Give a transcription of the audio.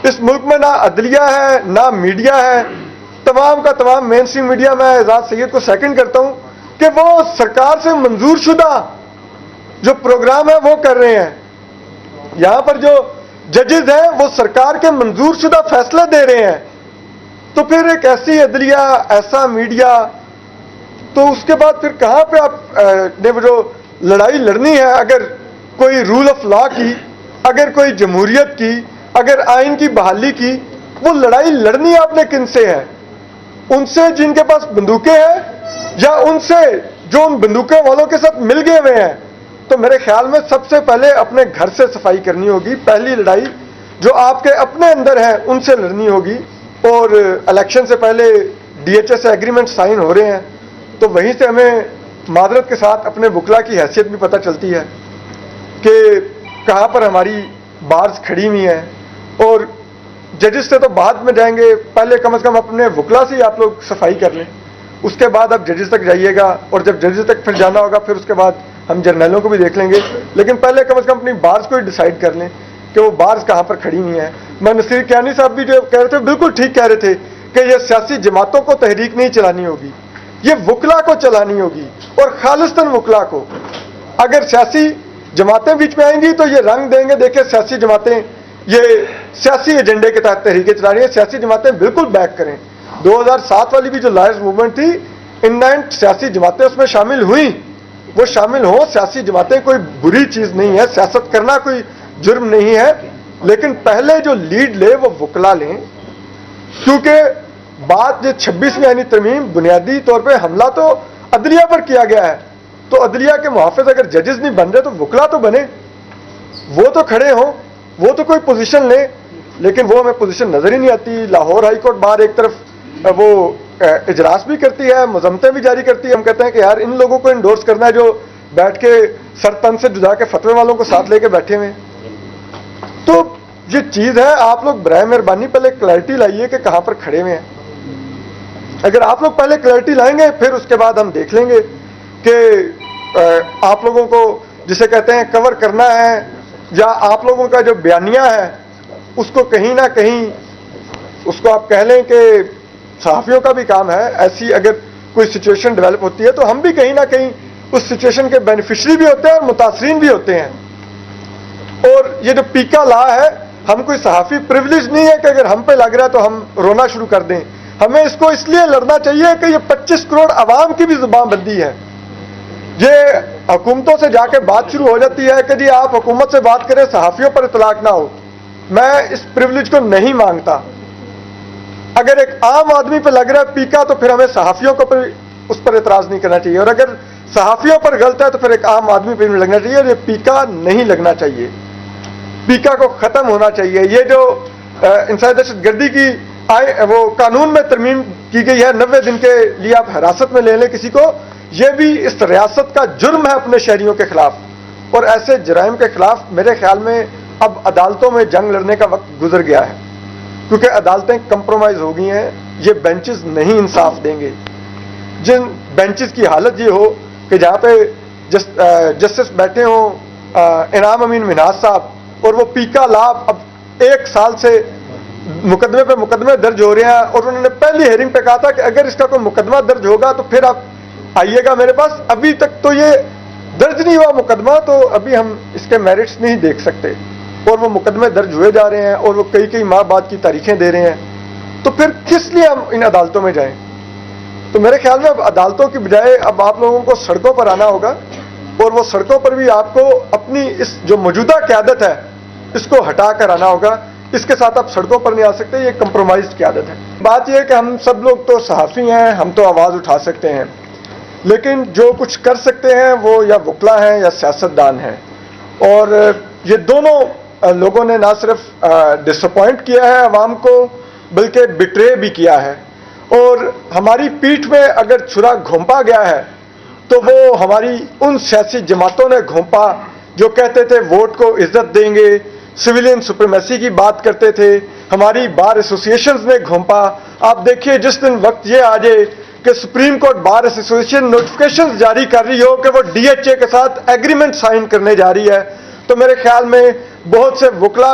اس ملک میں نہ عدلیہ ہے نہ میڈیا ہے، تمام کا تمام مین اسٹریم میڈیا، میں اعزاز سید کو سیکنڈ کرتا ہوں کہ وہ سرکار سے منظور شدہ جو پروگرام ہے وہ کر رہے ہیں. یہاں پر جو ججز ہیں وہ سرکار کے منظور شدہ فیصلے دے رہے ہیں. تو پھر ایک ایسی عدلیہ، ایسا میڈیا، تو اس کے بعد پھر کہاں پہ آپ نے وہ جو لڑائی لڑنی ہے؟ اگر کوئی رول آف لا کی، اگر کوئی جمہوریت کی، اگر آئین کی بحالی کی، وہ لڑائی لڑنی آپ نے کن سے ہے؟ ان سے جن کے پاس بندوقیں ہیں، یا ان سے جو ان بندوقیں والوں کے ساتھ مل گئے ہوئے ہیں؟ تو میرے خیال میں سب سے پہلے اپنے گھر سے صفائی کرنی ہوگی. پہلی لڑائی جو آپ کے اپنے اندر ہیں ان سے لڑنی ہوگی. اور الیکشن سے پہلے ڈی ایچ ایس سے ایگریمنٹ سائن ہو رہے ہیں، تو وہیں سے ہمیں معذرت کے ساتھ اپنے وکلا کی حیثیت بھی پتہ چلتی ہے کہ کہاں پر ہماری بارز کھڑی ہوئی ہیں. اور ججز سے تو بعد میں جائیں گے، پہلے کم از کم اپنے وکلا سے ہی آپ لوگ صفائی کر لیں، اس کے بعد آپ ججز تک جائیے گا. اور جب ججز تک پھر جانا ہوگا پھر اس کے بعد ہم جرنیلوں کو بھی دیکھ لیں گے. لیکن پہلے کم از کم اپنی بارز کو ہی ڈیسائیڈ کر لیں کہ وہ بارز کہاں پر کھڑی ہوئی ہیں. میں نصیر کیانی صاحب بھی جو کہہ رہے تھے بالکل ٹھیک کہہ رہے تھے کہ یہ سیاسی جماعتوں کو تحریک نہیں چلانی ہوگی، یہ وکلا کو چلانی ہوگی، اور خالصتاً وکلا کو. اگر سیاسی جماعتیں بیچ میں آئیں گی تو یہ رنگ دیں گے، دیکھیں سیاسی جماعتیں یہ سیاسی ایجنڈے کے تحت تحریکیں چلا رہی ہیں. سیاسی جماعتیں بالکل بیک کریں. 2007 والی بھی جو لائرز موومنٹ تھی، سیاسی جماعتیں اس میں شامل ہوئیں، وہ شامل ہوں. سیاسی جماعتیں کوئی بری چیز نہیں ہے، سیاست کرنا کوئی جرم نہیں ہے، لیکن پہلے جو لیڈ لے وہ وکلا لیں. کیونکہ بات یہ 26ویں آئینی ترمیم بنیادی طور پہ حملہ تو عدلیہ پر کیا گیا ہے، تو عدلیہ کے محافظ اگر ججز نہیں بن رہے تو وکلا تو بنے، وہ تو کھڑے ہوں، وہ تو کوئی پوزیشن لیں. لیکن وہ ہمیں پوزیشن نظر ہی نہیں آتی. لاہور ہائی کورٹ بار ایک طرف وہ اجلاس بھی کرتی ہے، مذمتیں بھی جاری کرتی ہے. ہم کہتے ہیں کہ یار ان لوگوں کو انڈورس کرنا ہے جو بیٹھ کے سر تن سے جدا کے فتوے والوں کو ساتھ لے کے بیٹھے ہوئے. تو یہ چیز ہے، آپ لوگ برائے مہربانی پہلے کلیئرٹی لائیے کہ کہاں پر کھڑے ہوئے ہیں. اگر آپ لوگ پہلے کلیئرٹی لائیں گے پھر اس کے بعد ہم دیکھ لیں گے کہ آپ لوگوں کو جسے کہتے ہیں کور کرنا ہے، یا آپ لوگوں کا جو بیانیہ ہے اس کو کہیں نہ کہیں اس کو آپ کہہ لیں کہ صحافیوں کا بھی کام ہے. ایسی اگر کوئی سچویشن ڈیولپ ہوتی ہے تو ہم بھی کہیں نہ کہیں اس سچویشن کے بینیفیشری بھی ہوتے ہیں اور متاثرین بھی ہوتے ہیں. اور یہ جو پیکا لا ہے، ہم کوئی صحافی پریویلیج نہیں ہے کہ اگر ہم پہ لگ رہا ہے تو ہم رونا شروع کر دیں. ہمیں اس کو اس لیے لڑنا چاہیے کہ یہ 25 کروڑ عوام کی بھی زبان بندی ہے. یہ حکومتوں سے جا کے بات شروع ہو جاتی ہے کہ جی آپ حکومت سے بات کریں، صحافیوں پر اطلاق نہ ہو. میں اس پریویلیج کو نہیں مانگتا. اگر ایک عام آدمی پہ لگ رہا ہے پیکا تو پھر ہمیں صحافیوں کو اس پر اعتراض نہیں کرنا چاہیے، اور اگر صحافیوں پر غلط ہے تو پھر ایک عام آدمی پہ نہیں لگنا چاہیے. اور یہ پیکا نہیں لگنا چاہیے، پیکا کو ختم ہونا چاہیے. یہ جو انسانی دہشت گردی کی وہ قانون میں ترمیم کی گئی ہے، 90 دن کے لیے آپ حراست میں لے لیں کسی کو، یہ بھی اس ریاست کا جرم ہے اپنے شہریوں کے خلاف. اور ایسے جرائم کے خلاف میرے خیال میں اب عدالتوں میں جنگ لڑنے کا وقت گزر گیا ہے، کیونکہ عدالتیں کمپرومائز ہو گئی ہیں. یہ بینچز نہیں انصاف دیں گے. جن بینچز کی حالت یہ ہو کہ جہاں پہ جسٹس بیٹھے ہوں انعام امین منہاج صاحب، اور وہ پیکا لا اب 1 سال سے مقدمے پہ مقدمے درج ہو رہے ہیں، اور انہوں نے پہلی ہیئرنگ پہ کہا تھا کہ اگر اس کا کوئی مقدمہ درج ہوگا تو پھر آپ آئیے گا میرے پاس. ابھی تک تو یہ درج نہیں ہوا مقدمہ، تو ابھی ہم اس کے میرٹس نہیں دیکھ سکتے. اور وہ مقدمے درج ہوئے جا رہے ہیں اور وہ کئی ماہ بعد کی تاریخیں دے رہے ہیں. تو پھر کس لیے ہم ان عدالتوں میں جائیں؟ تو میرے خیال میں اب عدالتوں کی بجائے اب آپ لوگوں کو سڑکوں پر آنا ہوگا، اور وہ سڑکوں پر بھی آپ کو اپنی اس جو موجودہ قیادت ہے اس کو ہٹا کر آنا ہوگا. اس کے ساتھ آپ سڑکوں پر نہیں آ سکتے، یہ کمپرومائزڈ قیادت ہے. بات یہ ہے کہ ہم سب لوگ تو صحافی ہیں، ہم تو آواز اٹھا سکتے ہیں، لیکن جو کچھ کر سکتے ہیں وہ یا وکلا ہیں یا سیاستدان ہیں. اور یہ دونوں لوگوں نے نہ صرف ڈس اپوائنٹ کیا ہے عوام کو، بلکہ بٹرے بھی کیا ہے. اور ہماری پیٹھ میں اگر چھرا گھونپا گیا ہے تو وہ ہماری ان سیاسی جماعتوں نے گھونپا جو کہتے تھے ووٹ کو عزت دیں گے، سویلین سپریمیسی کی بات کرتے تھے. ہماری بار ایسوسیشنز نے گھونپا. آپ دیکھیے جس دن وقت یہ آ جائے کہ supreme court bar association notification جاری کر رہی ہو کہ وہ ڈی ایچ اے کے ساتھ ایگریمنٹ سائن کرنے جا رہی ہے، تو میرے خیال میں بہت سے وکلا